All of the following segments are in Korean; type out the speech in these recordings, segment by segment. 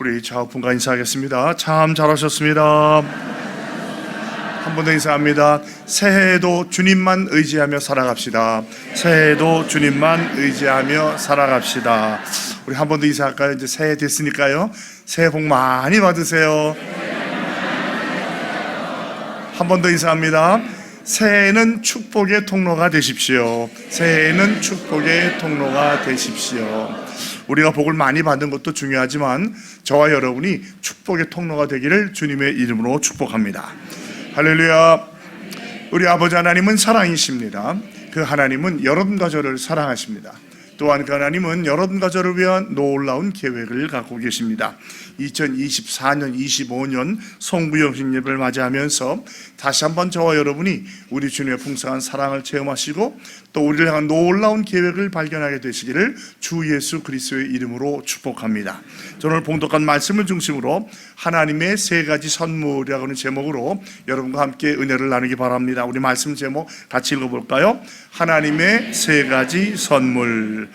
우리 좌우분과 인사하겠습니다. 참 잘하셨습니다. 한 번 더 인사합니다. 새해에도 주님만 의지하며 살아갑시다. 새해에도 주님만 의지하며 살아갑시다. 우리 한 번 더 인사할까요? 이제 새해 됐으니까요. 새해 복 많이 받으세요. 한 번 더 인사합니다. 새해는 축복의 통로가 되십시오. 새해는 축복의 통로가 되십시오. 우리가 복을 많이 받는 것도 중요하지만 저와 여러분이 축복의 통로가 되기를 주님의 이름으로 축복합니다. 할렐루야. 우리 아버지 하나님은 사랑이십니다. 그 하나님은 여러분과 저를 사랑하십니다. 또한 그 하나님은 여러분과 저를 위한 놀라운 계획을 갖고 계십니다. 2024년, 25년 성부영신 예배를 맞이하면서 다시 한번 저와 여러분이 우리 주님의 풍성한 사랑을 체험하시고 또 우리를 향한 놀라운 계획을 발견하게 되시기를 주 예수 그리스도의 이름으로 축복합니다. 저는 오늘 봉독한 말씀을 중심으로 하나님의 세 가지 선물이라고 하는 제목으로 여러분과 함께 은혜를 나누기 바랍니다. 우리 말씀 제목 같이 읽어볼까요? 하나님의 세 가지 선물.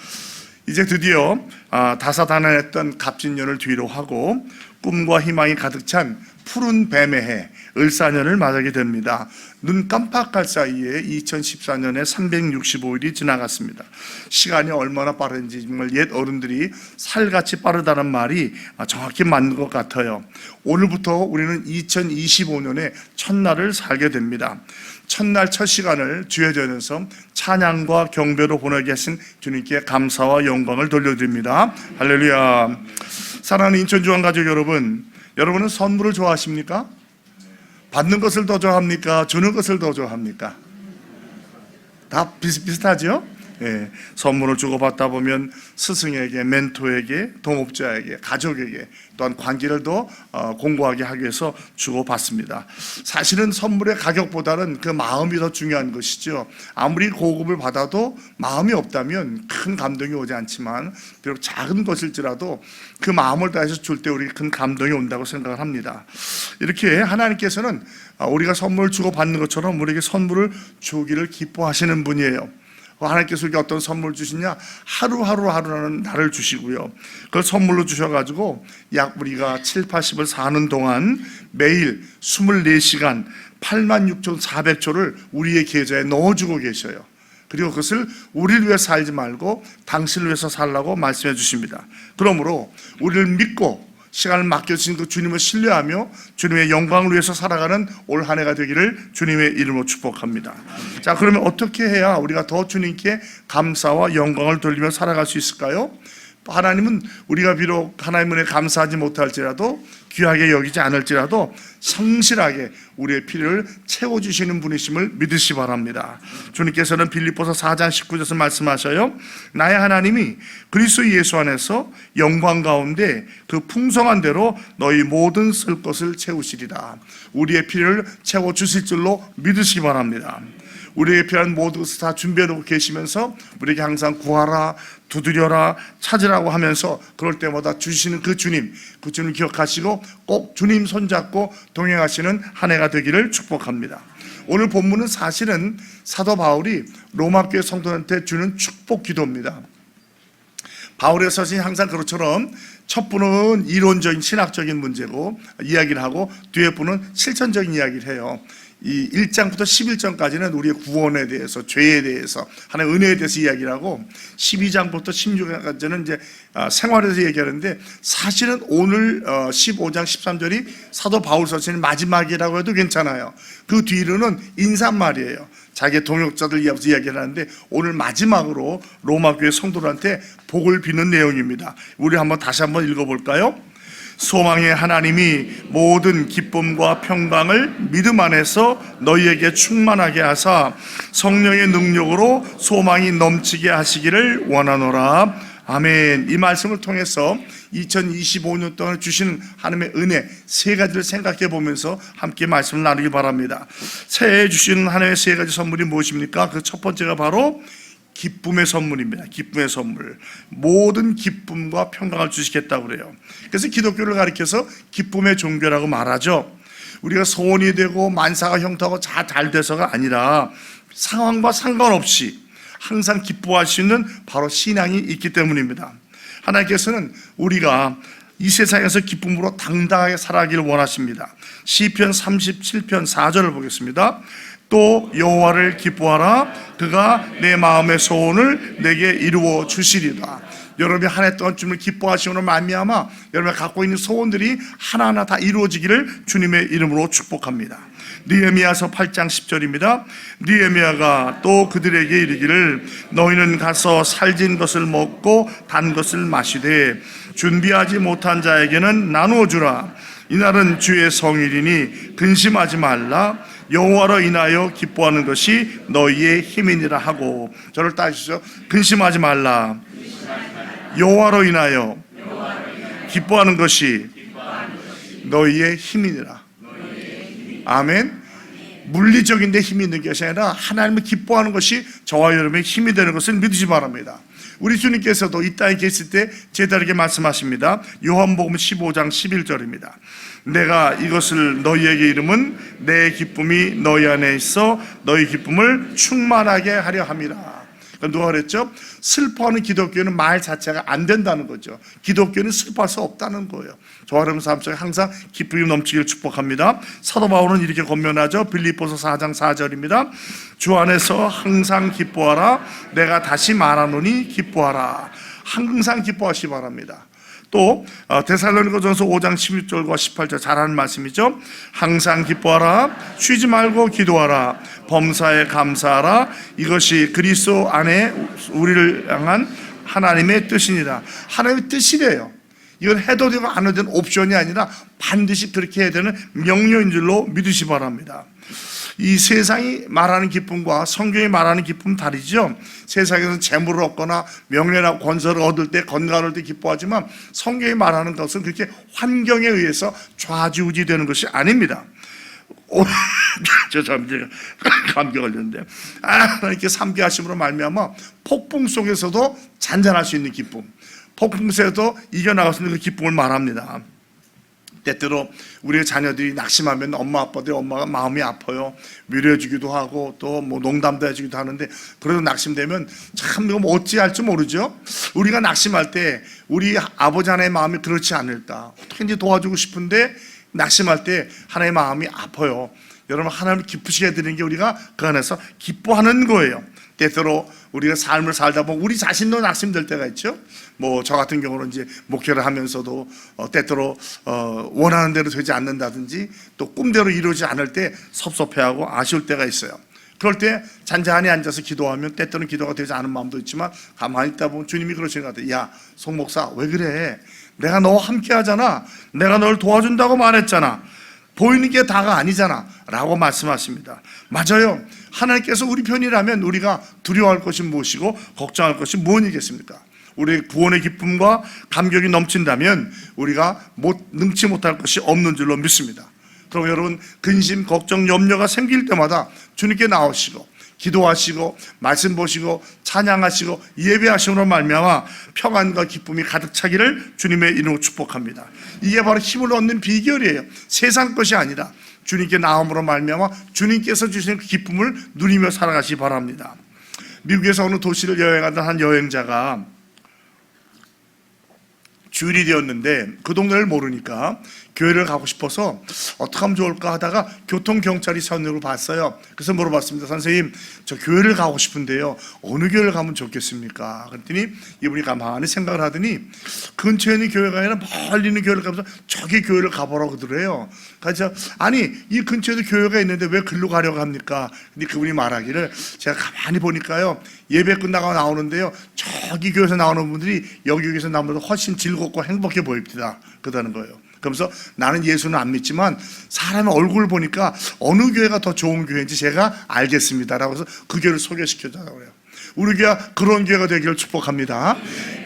이제 드디어 다사다난했던 갑진년을 뒤로 하고 꿈과 희망이 가득 찬 푸른 뱀의 해 을사년을 맞이하게 됩니다. 눈 깜빡할 사이에 2014년에 365일이 지나갔습니다. 시간이 얼마나 빠른지 정말 옛 어른들이 살같이 빠르다는 말이 정확히 맞는 것 같아요. 오늘부터 우리는 2025년의 첫날을 살게 됩니다. 첫날 첫 시간을 주의 전에서 찬양과 경배로 보내게 하신 주님께 감사와 영광을 돌려드립니다. 할렐루야. 사랑하는 인천주안가족 여러분, 여러분은 선물을 좋아하십니까? 받는 것을 더 좋아합니까? 주는 것을 더 좋아합니까? 다 비슷비슷하죠? 예, 선물을 주고받다 보면 스승에게, 멘토에게, 동업자에게, 가족에게 또한 관계를 더 공고하게 하기 위해서 주고받습니다. 사실은 선물의 가격보다는 그 마음이 더 중요한 것이죠. 아무리 고급을 받아도 마음이 없다면 큰 감동이 오지 않지만 비록 작은 것일지라도 그 마음을 다해서 줄 때 우리에게 큰 감동이 온다고 생각을 합니다. 이렇게 하나님께서는 우리가 선물을 주고받는 것처럼 우리에게 선물을 주기를 기뻐하시는 분이에요. 하나님께서 우리에게 어떤 선물을 주시냐? 하루하루라는 날을 주시고요. 그걸 선물로 주셔가지고 약 우리가 7, 80을 사는 동안 매일 24시간 86,400초를 우리의 계좌에 넣어주고 계셔요. 그리고 그것을 우리를 위해 살지 말고 당신을 위해서 살라고 말씀해 주십니다. 그러므로 우리를 믿고 시간을 맡겨주신 그 주님을 신뢰하며 주님의 영광을 위해서 살아가는 올 한 해가 되기를 주님의 이름으로 축복합니다. 자, 그러면 어떻게 해야 우리가 더 주님께 감사와 영광을 돌리며 살아갈 수 있을까요? 하나님은 우리가 비록 하나님의 은혜에 감사하지 못할지라도 귀하게 여기지 않을지라도 성실하게 우리의 필요를 채워주시는 분이심을 믿으시 바랍니다. 주님께서는 빌립보서 4장 19절에서 말씀하셔요. 나의 하나님이 그리스도 예수 안에서 영광 가운데 그 풍성한 대로 너희 모든 쓸 것을 채우시리라. 우리의 필요를 채워주실 줄로 믿으시기 바랍니다. 우리에게 필요한 모든 것을 다 준비해놓고 계시면서 우리에게 항상 구하라, 두드려라, 찾으라고 하면서 그럴 때마다 주시는 그 주님 기억하시고 꼭 주님 손잡고 동행하시는 한 해가 되기를 축복합니다. 오늘 본문은 사실은 사도 바울이 로마교회 성도한테 주는 축복 기도입니다. 바울의 서신이 항상 그것처럼 첫 분은 이론적인 신학적인 문제고 이야기를 하고 뒤에 분은 실천적인 이야기를 해요. 이 1장부터 11장까지는 우리의 구원에 대해서, 죄에 대해서, 하나님의 은혜에 대해서 이야기를 하고 12장부터 16장까지는 이제 생활에 대해서 얘기하는데 사실은 오늘 15장 13절이 사도 바울 서신의 마지막이라고 해도 괜찮아요. 그 뒤로는 인사말이에요. 자기의 동역자들 위해서 이야기를 하는데 오늘 마지막으로 로마교회 성도들한테 복을 비는 내용입니다. 우리 다시 한번 읽어볼까요? 소망의 하나님이 모든 기쁨과 평강을 믿음 안에서 너희에게 충만하게 하사 성령의 능력으로 소망이 넘치게 하시기를 원하노라. 아멘. 이 말씀을 통해서 2025년 동안 주시는 하나님의 은혜 세 가지를 생각해 보면서 함께 말씀을 나누기 바랍니다. 새해에 주시는 하나님의 세 가지 선물이 무엇입니까? 그 첫 번째가 바로 기쁨의 선물입니다. 기쁨의 선물. 모든 기쁨과 평강을 주시겠다고 그래요. 그래서 기독교를 가리켜서 기쁨의 종교라고 말하죠. 우리가 소원이 되고 만사가 형통하고 잘 돼서가 아니라 상황과 상관없이 항상 기뻐할 수 있는 바로 신앙이 있기 때문입니다. 하나님께서는 우리가 이 세상에서 기쁨으로 당당하게 살아가기를 원하십니다. 시편 37편 4절을 보겠습니다. 또 여호와를 기뻐하라. 그가 내 마음의 소원을 내게 이루어 주시리라. 여러분이 한 해 동안 주님을 기뻐하시므로 말미암아 여러분이 갖고 있는 소원들이 하나하나 다 이루어지기를 주님의 이름으로 축복합니다. 느헤미야서 8장 10절입니다. 느헤미야가 또 그들에게 이르기를 너희는 가서 살진 것을 먹고 단 것을 마시되 준비하지 못한 자에게는 나누어 주라. 이날은 주의 성일이니 근심하지 말라. 여호와로 인하여 기뻐하는 것이 너희의 힘이니라 하고, 저를 따지시죠. 근심하지 말라. 여호와로 인하여 기뻐하는 것이 너희의 힘이니라. 아멘. 물리적인 데 힘이 있는 것이 아니라 하나님을 기뻐하는 것이 저와 여러분의 힘이 되는 것을 믿으시 바랍니다. 우리 주님께서도 이 땅에 계실 때 제자에게 말씀하십니다. 요한복음 15장 11절입니다. 내가 이것을 너희에게 이름은 내 기쁨이 너희 안에 있어 너희 기쁨을 충만하게 하려 함이라. 누가 그랬죠? 슬퍼하는 기독교는 말 자체가 안 된다는 거죠. 기독교는 슬퍼할 수 없다는 거예요. 저와 여러분 삶 속에 항상 기쁨이 넘치기를 축복합니다. 사도 바울은 이렇게 권면하죠. 빌립보서 4장 4절입니다. 주 안에서 항상 기뻐하라. 내가 다시 말하노니 기뻐하라. 항상 기뻐하시기 바랍니다. 또 데살로니가전서 5장 16절과 18절 잘하는 말씀이죠. 항상 기뻐하라. 쉬지 말고 기도하라. 범사에 감사하라. 이것이 그리스도 안에 우리를 향한 하나님의 뜻이니라. 하나님의 뜻이래요. 이건 해도 되고 안 해도 되는 옵션이 아니라 반드시 그렇게 해야 되는 명령인 줄로 믿으시 바랍니다. 이 세상이 말하는 기쁨과 성경이 말하는 기쁨은 다르죠. 세상에서는 재물을 얻거나 명예나 권세를 얻을 때, 건강을 얻을 때 기뻐하지만 성경이 말하는 것은 그렇게 환경에 의해서 좌지우지 되는 것이 아닙니다. 죄송합니다. 감기 걸렸는데, 이렇게 삼계하심으로 말미암아 폭풍 속에서도 잔잔할 수 있는 기쁨, 폭풍 속에도 이겨나갈 수 있는 그 기쁨을 말합니다. 때때로 우리의 자녀들이 낙심하면 엄마가 마음이 아파요. 위로해주기도 하고 또 뭐 농담도 해주기도 하는데, 그래도 낙심되면 참 이거 뭐 어찌할지 모르죠. 우리가 낙심할 때 우리 아버지 하나의 마음이 그렇지 않을까, 어떻게든지 도와주고 싶은데 낙심할 때 하나의 마음이 아파요. 여러분, 하나님을 기쁘시게 해드리는 게 우리가 그 안에서 기뻐하는 거예요. 때때로 우리가 삶을 살다 보면 우리 자신도 낙심될 때가 있죠. 뭐 저 같은 경우는 이제 목회를 하면서도 때때로 원하는 대로 되지 않는다든지 또 꿈대로 이루어지지 않을 때 섭섭해하고 아쉬울 때가 있어요. 그럴 때 잔잔히 앉아서 기도하면 때때로는 기도가 되지 않은 마음도 있지만 가만히 있다 보면 주님이 그러시는 것 같아요. 야, 송 목사 왜 그래? 내가 너와 함께 하잖아. 내가 널 도와준다고 말했잖아. 보이는 게 다가 아니잖아 라고 말씀하십니다. 맞아요. 하나님께서 우리 편이라면 우리가 두려워할 것이 무엇이고 걱정할 것이 무엇이겠습니까? 우리의 구원의 기쁨과 감격이 넘친다면 우리가 능치 못할 것이 없는 줄로 믿습니다. 그럼 여러분, 근심, 걱정, 염려가 생길 때마다 주님께 나오시고 기도하시고 말씀 보시고 찬양하시고 예배하심으로 말미암아 평안과 기쁨이 가득 차기를 주님의 이름으로 축복합니다. 이게 바로 힘을 얻는 비결이에요. 세상 것이 아니라 주님께 나옴으로 말미암아 주님께서 주시는 그 기쁨을 누리며 살아가시기 바랍니다. 미국에서 어느 도시를 여행하던 한 여행자가 주일이 되었는데 그 동네를 모르니까 교회를 가고 싶어서 어떻게 하면 좋을까 하다가 교통경찰이 선으로 봤어요. 그래서 물어봤습니다. 선생님, 저 교회를 가고 싶은데요, 어느 교회를 가면 좋겠습니까? 그랬더니 이분이 가만히 생각을 하더니 근처에 있는 교회가 아니라 멀리 있는 교회를 가면서 저기 교회를 가보라고 그러더래요. 그래서 아니, 이 근처에도 교회가 있는데 왜 글로 가려고 합니까? 근데 그분이 말하기를, 제가 가만히 보니까요, 예배 끝나고 나오는데요, 저기 교회에서 나오는 분들이 여기 교회에서 나오는 분보다 훨씬 즐겁고 행복해 보입니다. 그러다는 거예요. 그러면서 나는 예수는 안 믿지만 사람의 얼굴을 보니까 어느 교회가 더 좋은 교회인지 제가 알겠습니다라고 해서 그 교회를 소개시켜달라고 해요. 우리 교회가 그런 교회가 되기를 축복합니다.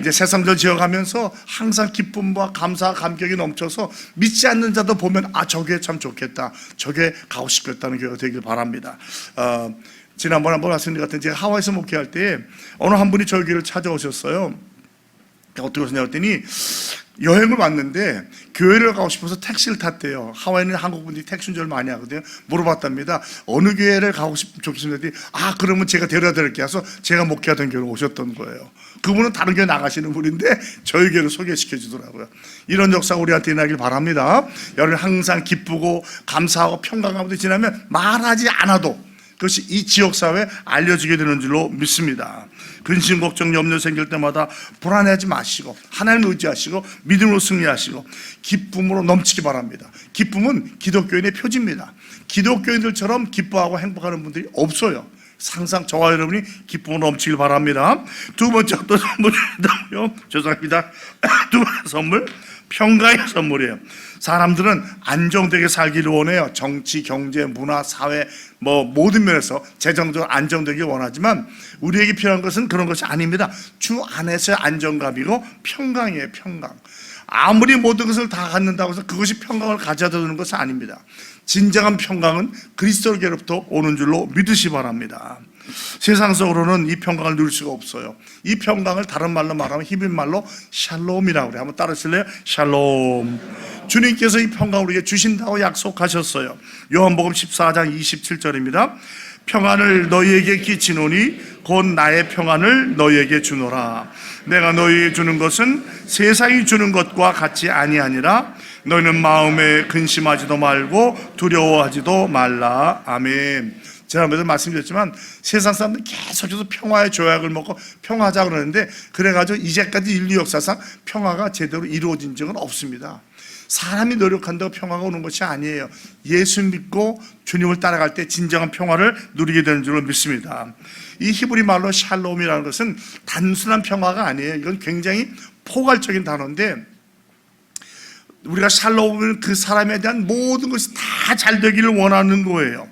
이제 새삼절 지어가면서 항상 기쁨과 감사, 감격이 넘쳐서 믿지 않는 자도 보면 저 교회 참 좋겠다, 저 교회 가고 싶겠다는 교회가 되길 바랍니다. 지난번에 한번 말씀드린 것 같은, 제가 하와이에서 목회할 때 어느 한 분이 저희 교회를 찾아오셨어요. 어떻게 오셨냐 했더니 여행을 왔는데 교회를 가고 싶어서 택시를 탔대요. 하와이는 한국 분들이 택시 운전을 많이 하거든요. 물어봤답니다. 어느 교회를 가고 좋겠습니다. 그러면 제가 데려다 드릴게요. 해서 제가 목회하던 교회로 오셨던 거예요. 그분은 다른 교회 나가시는 분인데 저희 교회를 소개시켜 주더라고요. 이런 역사가 우리한테 일어나길 바랍니다. 여러분 항상 기쁘고 감사하고 평강 가운데 지나면 말하지 않아도 그것이 이 지역사회에 알려지게 되는 줄로 믿습니다. 근심, 걱정, 염려 생길 때마다 불안해하지 마시고 하나님을 의지하시고 믿음으로 승리하시고 기쁨으로 넘치기 바랍니다. 기쁨은 기독교인의 표지입니다. 기독교인들처럼 기뻐하고 행복하는 분들이 없어요. 항상 저와 여러분이 기쁨으로 넘치길 바랍니다. 두 번째 어떤 선물이라고요? 죄송합니다. 두 번째 선물, 평강의 선물이에요. 사람들은 안정되게 살기를 원해요. 정치, 경제, 문화, 사회 모든 면에서 재정적으로 안정되길 원하지만 우리에게 필요한 것은 그런 것이 아닙니다. 주 안에서의 안정감이고 평강이에요. 평강. 아무리 모든 것을 다 갖는다고 해서 그것이 평강을 가져다 주는 것은 아닙니다. 진정한 평강은 그리스도로부터 오는 줄로 믿으시 바랍니다. 세상적으로는 이 평강을 누릴 수가 없어요. 이 평강을 다른 말로 말하면 히브리 말로 샬롬이라고 그래요. 한번 따라하실래요? 샬롬. 주님께서 이 평강을 우리에게 주신다고 약속하셨어요. 요한복음 14장 27절입니다. 평안을 너희에게 끼치노니 곧 나의 평안을 너희에게 주노라. 내가 너희에게 주는 것은 세상이 주는 것과 같이 아니하니라. 너희는 마음에 근심하지도 말고 두려워하지도 말라. 아멘. 지난번에도 말씀드렸지만 세상 사람들은 계속해서 평화의 조약을 먹고 평화하자 그러는데 그래가지고 이제까지 인류 역사상 평화가 제대로 이루어진 적은 없습니다. 사람이 노력한다고 평화가 오는 것이 아니에요. 예수 믿고 주님을 따라갈 때 진정한 평화를 누리게 되는 줄로 믿습니다. 이 히브리 말로 샬롬이라는 것은 단순한 평화가 아니에요. 이건 굉장히 포괄적인 단어인데 우리가 샬롬은 그 사람에 대한 모든 것이 다 잘 되기를 원하는 거예요.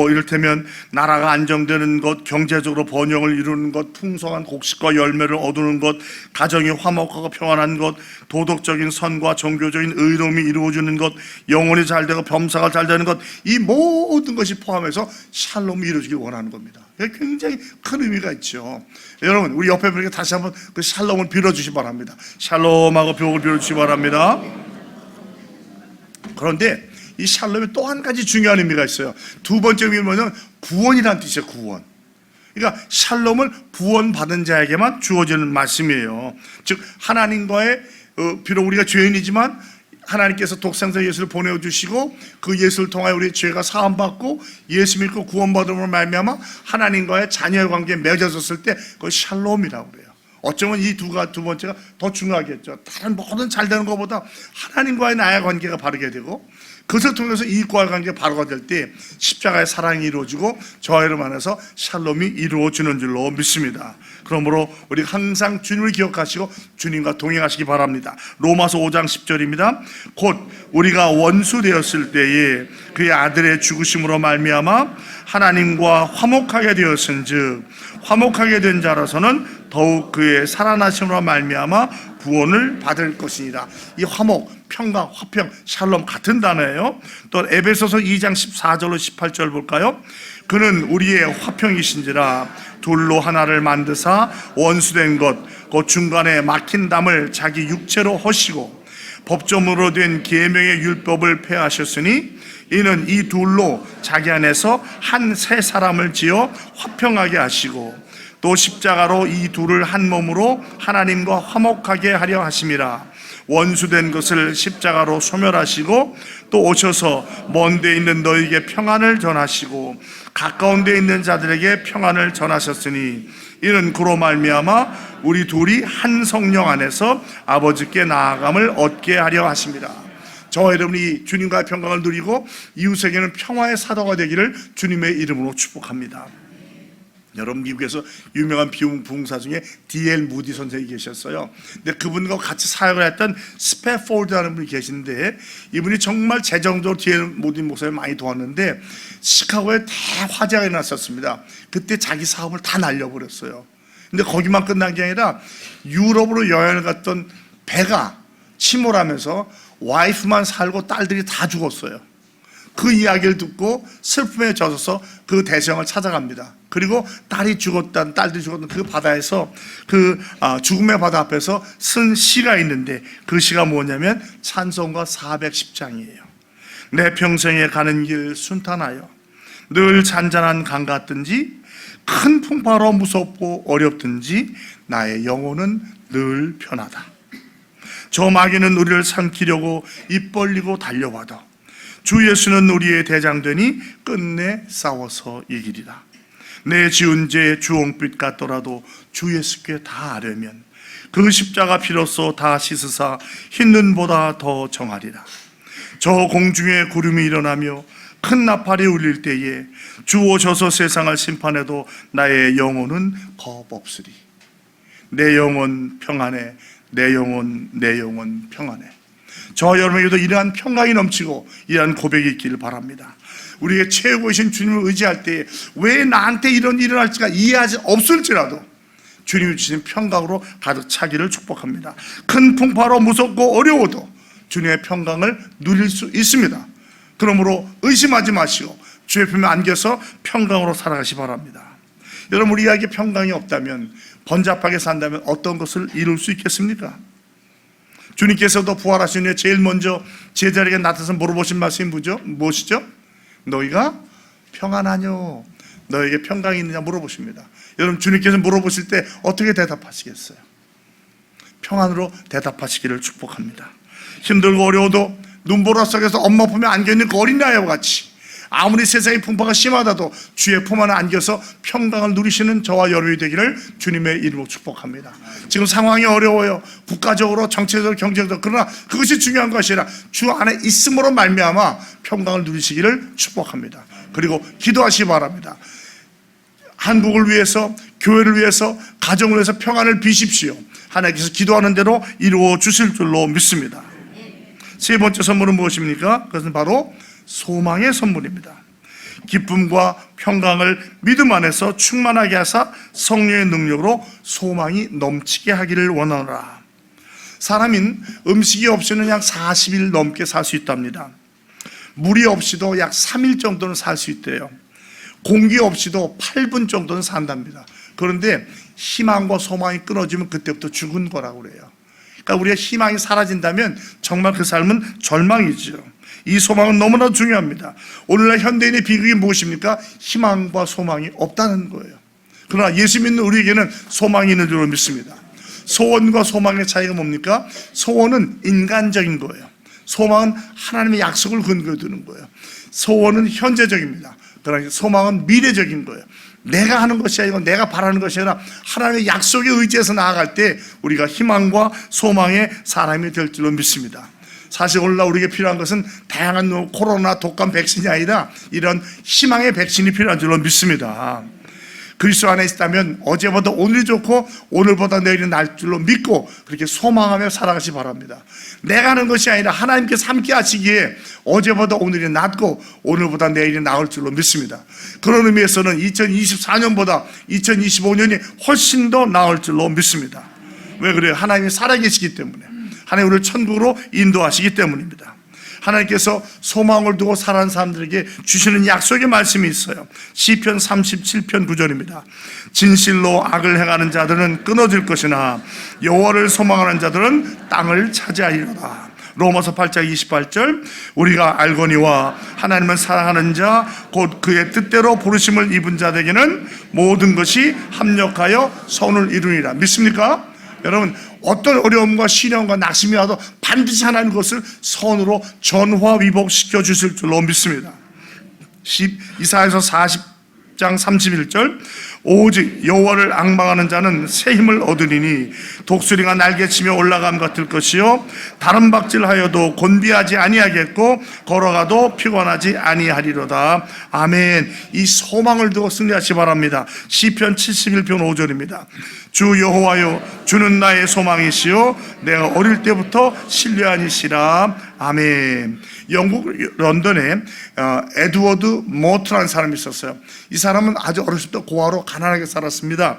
이를테면 나라가 안정되는 것, 경제적으로 번영을 이루는 것, 풍성한 곡식과 열매를 얻는 것, 가정이 화목하고 평안한 것, 도덕적인 선과 종교적인 의로움이 이루어지는 것, 영혼이 잘 되고 범사가 잘 되는 것, 이 모든 것이 포함해서 샬롬이 이루어지길 원하는 겁니다. 굉장히 큰 의미가 있죠. 여러분 우리 옆에 분에게 다시 한번 그 샬롬을 빌어주시 바랍니다. 샬롬하고 벽을 빌어주시 바랍니다. 그런데 이 샬롬에 또 한 가지 중요한 의미가 있어요. 두 번째 의미는 뭐냐면 구원이라는 뜻이에요. 구원. 그러니까 샬롬은 구원받은 자에게만 주어지는 말씀이에요. 즉 하나님과의 비록 우리가 죄인이지만 하나님께서 독생자 예수를 보내주시고 그 예수를 통하여 우리의 죄가 사함받고 예수 믿고 구원받음으로 말미암아 하나님과의 자녀의 관계에 맺어졌을 때 그걸 샬롬이라고 그래요. 어쩌면 이 두 번째가 더 중요하겠죠. 다른 모든 잘 되는 것보다 하나님과의 나의 관계가 바르게 되고 그것을 통해서 이익과의 관계가 바로가 될 때 십자가의 사랑이 이루어지고 저와 여러분 안에서 샬롬이 이루어지는 줄로 믿습니다. 그러므로 우리 항상 주님을 기억하시고 주님과 동행하시기 바랍니다. 로마서 5장 10절입니다. 곧 우리가 원수 되었을 때에 그의 아들의 죽으심으로 말미암아 하나님과 화목하게 되었은즉 화목하게 된 자라서는 더욱 그의 살아나심으로 말미암아 구원을 받을 것이니라. 이 화목, 평강, 화평, 샬롬 같은 단어예요. 또 에베소서 2장 14절로 18절 볼까요? 그는 우리의 화평이신지라 둘로 하나를 만드사 원수된 것 그 중간에 막힌 담을 자기 육체로 허시고 법조문으로 된 계명의 율법을 폐하셨으니 이는 이 둘로 자기 안에서 한 새 사람을 지어 화평하게 하시고 또 십자가로 이 둘을 한 몸으로 하나님과 화목하게 하려 하심이라. 원수된 것을 십자가로 소멸하시고 또 오셔서 먼 데 있는 너희에게 평안을 전하시고 가까운 데 있는 자들에게 평안을 전하셨으니 이는 그로 말미암아 우리 둘이 한 성령 안에서 아버지께 나아감을 얻게 하려 하십니다. 저와 여러분이 주님과의 평강을 누리고 이웃에게는 평화의 사도가 되기를 주님의 이름으로 축복합니다. 여러분 미국에서 유명한 부흥사 중에 D.L. 무디 선생이 계셨어요. 근데 그분과 같이 사역을 했던 스패포드라는 분이 계신데 이분이 정말 재정적으로 D.L. 무디 목사를 많이 도왔는데 시카고에 대화재가 일어났었습니다. 그때 자기 사업을 다 날려버렸어요. 근데 거기만 끝난 게 아니라 유럽으로 여행을 갔던 배가 침몰하면서 와이프만 살고 딸들이 다 죽었어요. 그 이야기를 듣고 슬픔에 젖어서 그 대성을 찾아갑니다. 그리고 딸이 죽었던, 딸들이 죽었던 그 바다에서 그 죽음의 바다 앞에서 쓴 시가 있는데 그 시가 뭐냐면 찬송가 410장이에요. 내 평생에 가는 길 순탄하여 늘 잔잔한 강 같든지 큰 풍파로 무섭고 어렵든지 나의 영혼은 늘 편하다. 저 마귀는 우리를 삼키려고 입 벌리고 달려와도 주 예수는 우리의 대장되니 끝내 싸워서 이기리라. 내 지은 죄 주홍빛 같더라도 주 예수께 다 아려면 그 십자가 피로써 다 씻으사 흰 눈보다 더 정하리라. 저 공중에 구름이 일어나며 큰 나팔이 울릴 때에 주 오셔서 세상을 심판해도 나의 영혼은 겁 없으리. 내 영혼 평안해. 내 영혼 평안해. 저 여러분에게도 이러한 평강이 넘치고 이러한 고백이 있기를 바랍니다. 우리의 최고이신 주님을 의지할 때 왜 나한테 이런 일이 일어날지가 이해하지 없을지라도 주님이 주신 평강으로 가득 차기를 축복합니다. 큰 풍파로 무섭고 어려워도 주님의 평강을 누릴 수 있습니다. 그러므로 의심하지 마시고 주의 품에 안겨서 평강으로 살아가시 바랍니다. 여러분, 우리에게 평강이 없다면, 번잡하게 산다면 어떤 것을 이룰 수 있겠습니까? 주님께서도 부활하신 후에 제일 먼저 제자에게 나타나서 물어보신 말씀이 무엇이죠? 너희가 평안하뇨? 너에게 평강이 있느냐 물어보십니다. 여러분, 주님께서 물어보실 때 어떻게 대답하시겠어요? 평안으로 대답하시기를 축복합니다. 힘들고 어려워도 눈보라 속에서 엄마 품에 안겨있는 그 어린아이와 같이 아무리 세상의 풍파가 심하다도 주의 품 안에 안겨서 평강을 누리시는 저와 여러분이 되기를 주님의 이름으로 축복합니다. 지금 상황이 어려워요. 국가적으로, 정치적으로, 경제적으로. 그러나 그것이 중요한 것이 아니라 주 안에 있음으로 말미암아 평강을 누리시기를 축복합니다. 그리고 기도하시기 바랍니다. 한국을 위해서, 교회를 위해서, 가정을 위해서 평안을 비십시오. 하나님께서 기도하는 대로 이루어 주실 줄로 믿습니다. 세 번째 선물은 무엇입니까? 그것은 바로 소망의 선물입니다. 기쁨과 평강을 믿음 안에서 충만하게 하사 성령의 능력으로 소망이 넘치게 하기를 원하노라. 사람인 음식이 없이는 약 40일 넘게 살 수 있답니다. 물이 없이도 약 3일 정도는 살 수 있대요. 공기 없이도 8분 정도는 산답니다. 그런데 희망과 소망이 끊어지면 그때부터 죽은 거라고 그래요. 그러니까 우리가 희망이 사라진다면 정말 그 삶은 절망이죠. 이 소망은 너무나 중요합니다. 오늘날 현대인의 비극이 무엇입니까? 희망과 소망이 없다는 거예요. 그러나 예수 믿는 우리에게는 소망이 있는 줄로 믿습니다. 소원과 소망의 차이가 뭡니까? 소원은 인간적인 거예요. 소망은 하나님의 약속을 근거로 두는 거예요. 소원은 현재적입니다. 그러나 소망은 미래적인 거예요. 내가 하는 것이 아니고 내가 바라는 것이 아니라 하나님의 약속에 의지해서 나아갈 때 우리가 희망과 소망의 사람이 될 줄로 믿습니다. 사실 오늘날 우리에게 필요한 것은 다양한 코로나 독감 백신이 아니라 이런 희망의 백신이 필요한 줄로 믿습니다. 그리스도 안에 있다면 어제보다 오늘이 좋고 오늘보다 내일이 날 줄로 믿고 그렇게 소망하며 살아가시 바랍니다. 내가 하는 것이 아니라 하나님께서 함께 하시기에 어제보다 오늘이 낫고 오늘보다 내일이 나을 줄로 믿습니다. 그런 의미에서는 2024년보다 2025년이 훨씬 더 나을 줄로 믿습니다. 왜 그래요? 하나님이 살아계시기 때문에, 하나님 우리를 천국으로 인도하시기 때문입니다. 하나님께서 소망을 두고 살아가는 사람들에게 주시는 약속의 말씀이 있어요. 시편 37편 9절입니다. 진실로 악을 행하는 자들은 끊어질 것이나 여호와를 소망하는 자들은 땅을 차지하리로다. 로마서 8장 28절, 우리가 알거니와 하나님을 사랑하는 자 곧 그의 뜻대로 부르심을 입은 자에게는 모든 것이 합력하여 선을 이루니라. 믿습니까? 여러분, 어떤 어려움과 시련과 낙심이 와도 반드시 하나님 것을 선으로 전화위복시켜 주실 줄로 믿습니다. 이사야서 40장 31절, 오직 여호와를 앙망하는 자는 새 힘을 얻으리니 독수리가 날개치며 올라감 같을 것이요 다른 박질하여도 곤비하지 아니하겠고 걸어가도 피곤하지 아니하리로다. 아멘. 이 소망을 두고 승리하시 바랍니다. 시편 71편 5절입니다. 주 여호와여, 주는 나의 소망이시요 내가 어릴 때부터 신뢰한 이시라. 아멘. 영국 런던에 에드워드 모트라는 사람이 있었어요. 이 사람은 아주 어렸을 때 고아로 가난하게 살았습니다.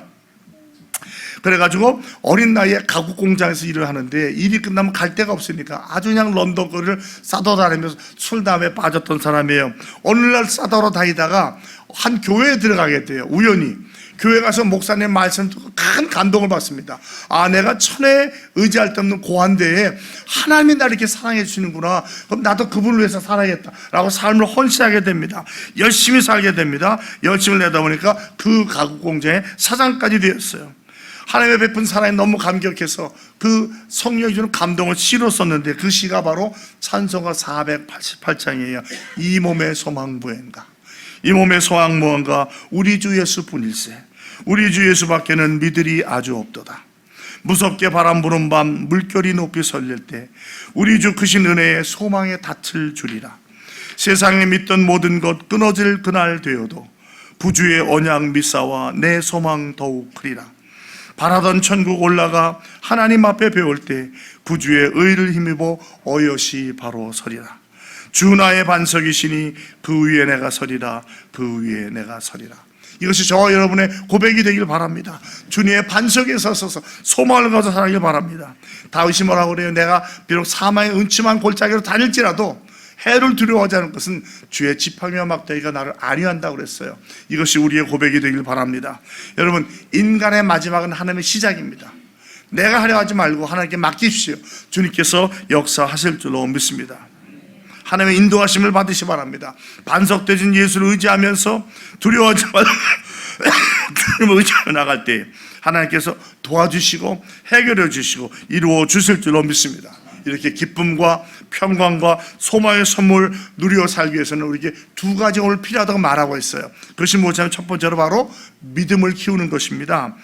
그래가지고 어린 나이에 가구 공장에서 일을 하는데 일이 끝나면 갈 데가 없으니까 아주 그냥 런던 거리를 싸돌아다니면서 술 담에 빠졌던 사람이에요. 어느 날 싸돌아 다니다가 한 교회에 들어가게 돼요. 우연히 교회 가서 목사님 말씀 듣고 큰 감동을 받습니다. 아, 내가 천에 의지할 데 없는 고한데에 하나님이 나를 이렇게 사랑해 주시는구나. 그럼 나도 그분을 위해서 살아야겠다 라고 삶을 헌신하게 됩니다. 열심히 살게 됩니다. 열심을 내다 보니까 그 가구 공장의 사장까지 되었어요. 하나님의 베푼 사랑에 너무 감격해서 그 성령이 주는 감동을 시로 썼는데 그 시가 바로 찬송가 488장이에요. 이 몸의 소망 무언가, 이 몸의 소망 무언가, 우리 주 예수뿐일세. 우리 주 예수밖에는 믿으리 아주 없도다. 무섭게 바람 부는 밤 물결이 높이 설릴 때 우리 주 크신 은혜의 소망에 닻을 주리라. 세상에 믿던 모든 것 끊어질 그날 되어도 구주의 언약 믿사와 내 소망 더욱 크리라. 바라던 천국 올라가 하나님 앞에 배울 때 구주의 의를 힘입어 어여시 바로 서리라. 주 나의 반석이시니 그 위에 내가 서리라. 그 위에 내가 서리라. 이것이 저와 여러분의 고백이 되길 바랍니다. 주님의 반석에 서서 소망을 가져 살아가길 바랍니다. 다윗이 뭐라고 그래요? 내가 비록 사망의 음침한 골짜기로 다닐지라도 해를 두려워하지 않을 것은 주의 지팡이와 막대기가 나를 안위한다고 그랬어요. 이것이 우리의 고백이 되길 바랍니다. 여러분, 인간의 마지막은 하나님의 시작입니다. 내가 하려 하지 말고 하나님께 맡기십시오. 주님께서 역사하실 줄로 믿습니다. 하나님의 인도하심을 받으시 바랍니다. 반석되신 예수를 의지하면서 두려워하지 말고 주님을 의지하며 나갈 때 하나님께서 도와주시고 해결해 주시고 이루어 주실 줄로 믿습니다. 이렇게 기쁨과 평강과 소망의 선물 누리어 살기 위해서는 우리에게 두 가지 오늘 필요하다고 말하고 있어요. 그것이 무엇이냐면 첫 번째로 바로 믿음을 키우는 것입니다.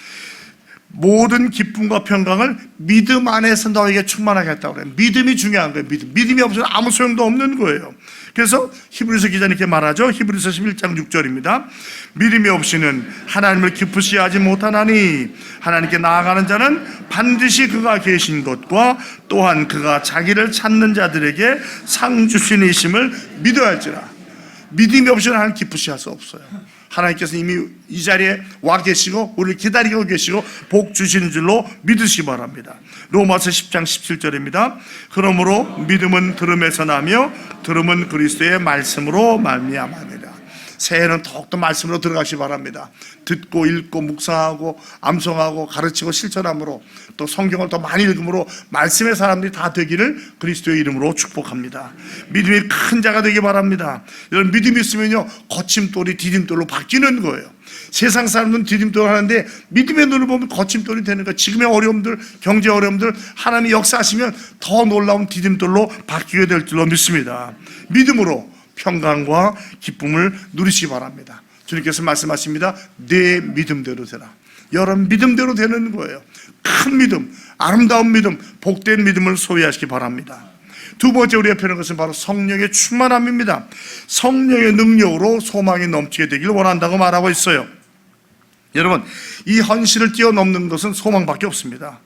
모든 기쁨과 평강을 믿음 안에서 너에게 충만하게 했다고 그래요. 믿음이 중요한 거예요. 믿음이 없으면 아무 소용도 없는 거예요. 그래서 히브리서 기자는 이렇게 말하죠. 히브리서 11장 6절입니다. 믿음이 없이는 하나님을 기쁘시게 하지 못하나니 하나님께 나아가는 자는 반드시 그가 계신 것과 또한 그가 자기를 찾는 자들에게 상 주시니심을 믿어야 할지라. 믿음이 없이는 하나님 기쁘시게 할 수 없어요. 하나님께서 이미 이 자리에 와 계시고 우리를 기다리고 계시고 복 주시는 줄로 믿으시기 바랍니다. 로마서 10장 17절입니다. 그러므로 믿음은 들음에서 나며 들음은 그리스도의 말씀으로 말미암으리라. 새해는 더욱더 말씀으로 들어가시기 바랍니다. 듣고 읽고 묵상하고 암송하고 가르치고 실천함으로 또 성경을 더 많이 읽음으로 말씀의 사람들이 다 되기를 그리스도의 이름으로 축복합니다. 믿음이 큰 자가 되기 바랍니다. 이런 믿음이 있으면요 거침돌이 디딤돌로 바뀌는 거예요. 세상 사람들은 디딤돌 하는데 믿음의 눈을 보면 거침돌이 되는 거예요. 지금의 어려움들, 경제 어려움들 하나님이 역사하시면 더 놀라운 디딤돌로 바뀌게 될 줄로 믿습니다. 믿음으로 평강과 기쁨을 누리시기 바랍니다. 주님께서 말씀하십니다. 내 믿음대로 되라. 여러분 믿음대로 되는 거예요. 큰 믿음, 아름다운 믿음, 복된 믿음을 소유하시기 바랍니다. 두 번째 우리가 배우는 것은 바로 성령의 충만함입니다. 성령의 능력으로 소망이 넘치게 되기를 원한다고 말하고 있어요. 여러분, 이 현실을 뛰어넘는 것은 소망밖에 없습니다.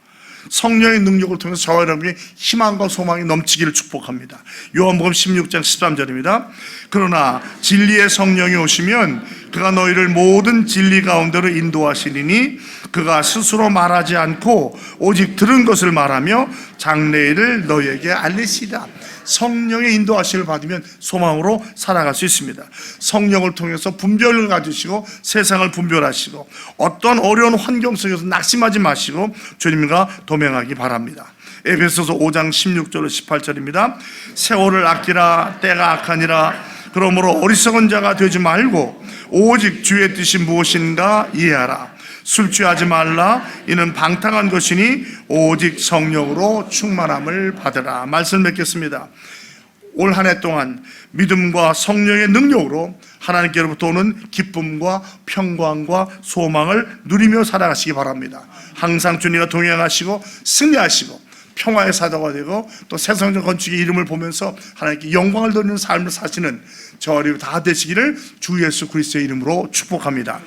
성령의 능력을 통해서 저와 여러분의 희망과 소망이 넘치기를 축복합니다. 요한복음 16장 13절입니다. 그러나 진리의 성령이 오시면 그가 너희를 모든 진리 가운데로 인도하시리니 그가 스스로 말하지 않고 오직 들은 것을 말하며 장래일을 너희에게 알리시리라. 성령의 인도하심을 받으면 소망으로 살아갈 수 있습니다. 성령을 통해서 분별을 가지시고 세상을 분별하시고 어떤 어려운 환경 속에서 낙심하지 마시고 주님과 동행하기 바랍니다. 에베소서 5장 16절로 18절입니다. 세월을 아끼라. 때가 악하니라. 그러므로 어리석은 자가 되지 말고 오직 주의 뜻이 무엇인가 이해하라. 술 취하지 말라. 이는 방탕한 것이니 오직 성령으로 충만함을 받으라. 말씀 맺겠습니다. 올 한 해 동안 믿음과 성령의 능력으로 하나님께로부터 오는 기쁨과 평강과 소망을 누리며 살아가시기 바랍니다. 항상 주님과 동행하시고 승리하시고 평화의 사도가 되고 또 세상적 건축의 이름을 보면서 하나님께 영광을 돌리는 삶을 사시는 저와 여러분이 다 되시기를 주 예수 그리스도의 이름으로 축복합니다.